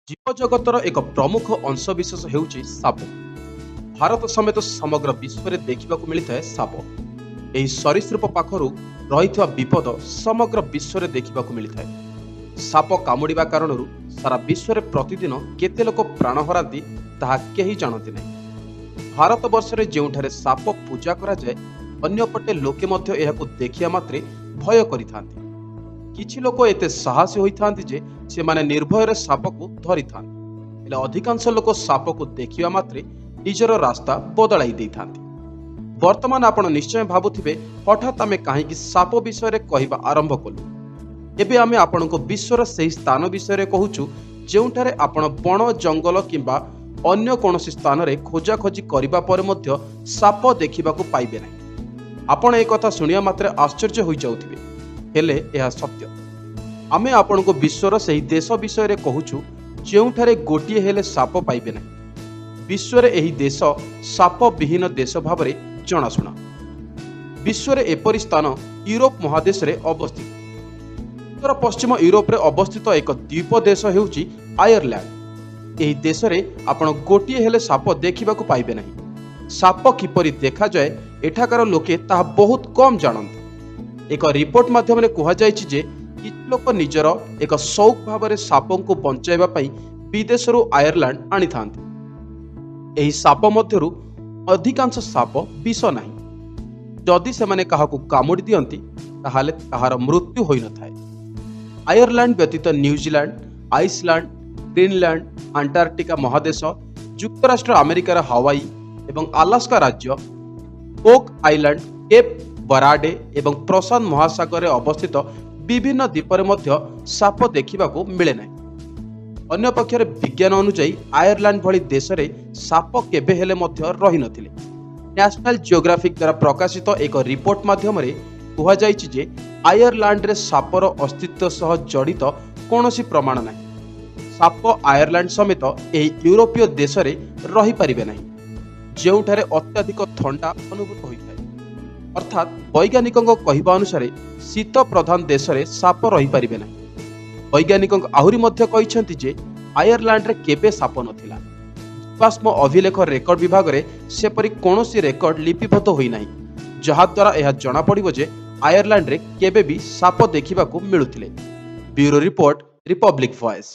ଜୀବଜଗତର ଏକ ପ୍ରମୁଖ ଅଂଶବିଶେଷ ହେଉଛି ସାପ। ଭାରତ ସମେତ ସମଗ୍ର ବିଶ୍ୱରେ ଦେଖିବାକୁ ମିଳିଥାଏ ସାପ। ଏହି ସରୀସୃପ ପାଖରୁ ରହିଥିବା ବିପଦ ସମଗ୍ର ବିଶ୍ୱରେ ଦେଖିବାକୁ ମିଳିଥାଏ। ସାପ କାମୁଡ଼ିବା କାରଣରୁ ସାରା ବିଶ୍ୱରେ ପ୍ରତିଦିନ କେତେ ଲୋକ ପ୍ରାଣ ହରାନ୍ତି ତାହା କେହି ଜାଣନ୍ତି ନାହିଁ। ଭାରତବର୍ଷରେ ଯେଉଁଠାରେ ସାପ ପୂଜା କରାଯାଏ, ଅନ୍ୟପଟେ ଲୋକେ ମଧ୍ୟ ଏହାକୁ ଦେଖିବା ମାତ୍ରେ ଭୟ କରିଥାନ୍ତି। କିଛି ଲୋକ ଏତେ ସାହସୀ ହୋଇଥାନ୍ତି ଯେ ସେମାନେ ନିର୍ଭୟରେ ସାପକୁ ଧରିଥାନ୍ତି, ହେଲେ ଅଧିକାଂଶ ଲୋକ ସାପକୁ ଦେଖିବା ମାତ୍ରେ ନିଜର ରାସ୍ତା ବଦଳାଇ ଦେଇଥାନ୍ତି। ବର୍ତ୍ତମାନ ଆପଣ ନିଶ୍ଚୟ ଭାବୁଥିବେ, ହଠାତ୍ ଆମେ କାହିଁକି ସାପ ବିଷୟରେ କହିବା ଆରମ୍ଭ କଲୁ? ଏବେ ଆମେ ଆପଣଙ୍କୁ ବିଶ୍ୱର ସେହି ସ୍ଥାନ ବିଷୟରେ କହୁଛୁ ଯେଉଁଠାରେ ଆପଣ ବଣ, ଜଙ୍ଗଲ କିମ୍ବା ଅନ୍ୟ କୌଣସି ସ୍ଥାନରେ ଖୋଜାଖୋଜି କରିବା ପରେ ମଧ୍ୟ ସାପ ଦେଖିବାକୁ ପାଇବେ ନାହିଁ। ଆପଣ ଏ କଥା ଶୁଣିବା ମାତ୍ରେ ଆଶ୍ଚର୍ଯ୍ୟ ହୋଇଯାଉଥିବେ, ହେଲେ ଏହା ସତ୍ୟ। ଆମେ ଆପଣଙ୍କୁ ବିଶ୍ୱର ସେହି ଦେଶ ବିଷୟରେ କହୁଛୁ ଯେଉଁଠାରେ ଗୋଟିଏ ହେଲେ ସାପ ପାଇବେ ନାହିଁ। ବିଶ୍ୱରେ ଏହି ଦେଶ ସାପ ବିହୀନ ଦେଶ ଭାବରେ ଜଣାଶୁଣା। ବିଶ୍ୱରେ ଏପରି ସ୍ଥାନ ୟୁରୋପ ମହାଦେଶରେ ଅବସ୍ଥିତ। ଉତ୍ତର ପଶ୍ଚିମ ୟୁରୋପରେ ଅବସ୍ଥିତ ଏକ ଦ୍ୱୀପ ଦେଶ ହେଉଛି ଆୟର୍ଲ୍ୟାଣ୍ଡ। ଏହି ଦେଶରେ ଆପଣ ଗୋଟିଏ ହେଲେ ସାପ ଦେଖିବାକୁ ପାଇବେ ନାହିଁ। ସାପ କିପରି ଦେଖାଯାଏ ଏଠାକାର ଲୋକେ ତାହା ବହୁତ କମ୍ ଜାଣନ୍ତି। ଏକ ରିପୋର୍ଟ ମାଧ୍ୟମରେ କୁହାଯାଇଛି ଯେ କିଛି ଲୋକ ନିଜର ଏକ ସଉକ ଭାବରେ ସାପଙ୍କୁ ବଞ୍ଚାଇବା ପାଇଁ ବିଦେଶରୁ ଆୟର୍ଲ୍ୟାଣ୍ଡ ଆଣିଥାନ୍ତି। ଏହି ସାପ ମଧ୍ୟରୁ ଅଧିକାଂଶ ସାପ ବିଷ ନାହିଁ। ଯଦି ସେମାନେ କାହାକୁ କାମୁଡ଼ି ଦିଅନ୍ତି ତାହେଲେ ତାହାର ମୃତ୍ୟୁ ହୋଇନଥାଏ। ଆୟର୍ଲ୍ୟାଣ୍ଡ ବ୍ୟତୀତ ନ୍ୟୁଜିଲ୍ୟାଣ୍ଡ, ଆଇସଲ୍ୟାଣ୍ଡ, ଗ୍ରୀନଲ୍ୟାଣ୍ଡ, ଆଣ୍ଟାର୍କଟିକା ମହାଦେଶ, ଯୁକ୍ତରାଷ୍ଟ୍ର ଆମେରିକାର ହାୱାଇ ଏବଂ ଆଲାସ୍କା ରାଜ୍ୟ, ଓକ୍ ଆଇଲ୍ୟାଣ୍ଡ, କେପ୍ ବରାଡେ ଏବଂ ପ୍ରଶାନ୍ତ ମହାସାଗରରେ ଅବସ୍ଥିତ ବିଭିନ୍ନ ଦ୍ୱୀପରେ ମଧ୍ୟ ସାପ ଦେଖିବାକୁ ମିଳେ ନାହିଁ। ଅନ୍ୟପକ୍ଷରେ ବିଜ୍ଞାନ ଅନୁଯାୟୀ ଆୟର୍ଲ୍ୟାଣ୍ଡ ଭଳି ଦେଶରେ ସାପ କେବେ ହେଲେ ମଧ୍ୟ ରହିନଥିଲେ। ନ୍ୟାସନାଲ ଜିଓଗ୍ରାଫିକ୍ ଦ୍ୱାରା ପ୍ରକାଶିତ ଏକ ରିପୋର୍ଟ ମାଧ୍ୟମରେ କୁହାଯାଇଛି ଯେ ଆୟର୍ଲ୍ୟାଣ୍ଡରେ ସାପର ଅସ୍ତିତ୍ୱ ସହ ଜଡ଼ିତ କୌଣସି ପ୍ରମାଣ ନାହିଁ। ସାପ ଆୟର୍ଲ୍ୟାଣ୍ଡ ସମେତ ଏହି ୟୁରୋପୀୟ ଦେଶରେ ରହିପାରିବେ ନାହିଁ ଯେଉଁଠାରେ ଅତ୍ୟଧିକ ଥଣ୍ଡା ଅନୁଭୂତ ହୋଇଥାଏ। ଅର୍ଥାତ୍ ବୈଜ୍ଞାନିକଙ୍କ କହିବା ଅନୁସାରେ ଶୀତ ପ୍ରଧାନ ଦେଶରେ ସାପ ରହିପାରିବେ ନାହିଁ। ବୈଜ୍ଞାନିକଙ୍କ ଆହୁରି ମଧ୍ୟ କହିଛନ୍ତି ଯେ ଆୟର୍ଲ୍ୟାଣ୍ଡରେ କେବେ ସାପ ନଥିଲା। ଜୀବାଶ୍ମ ଅଭିଲେଖ ରେକର୍ଡ ବିଭାଗରେ ସେପରି କୌଣସି ରେକର୍ଡ ଲିପିବଦ୍ଧ ହୋଇନାହିଁ, ଯାହାଦ୍ୱାରା ଏହା ଜଣାପଡ଼ିବ ଯେ ଆୟର୍ଲ୍ୟାଣ୍ଡରେ କେବେ ବି ସାପ ଦେଖିବାକୁ ମିଳୁଥିଲେ। Bureau report, Republic voice.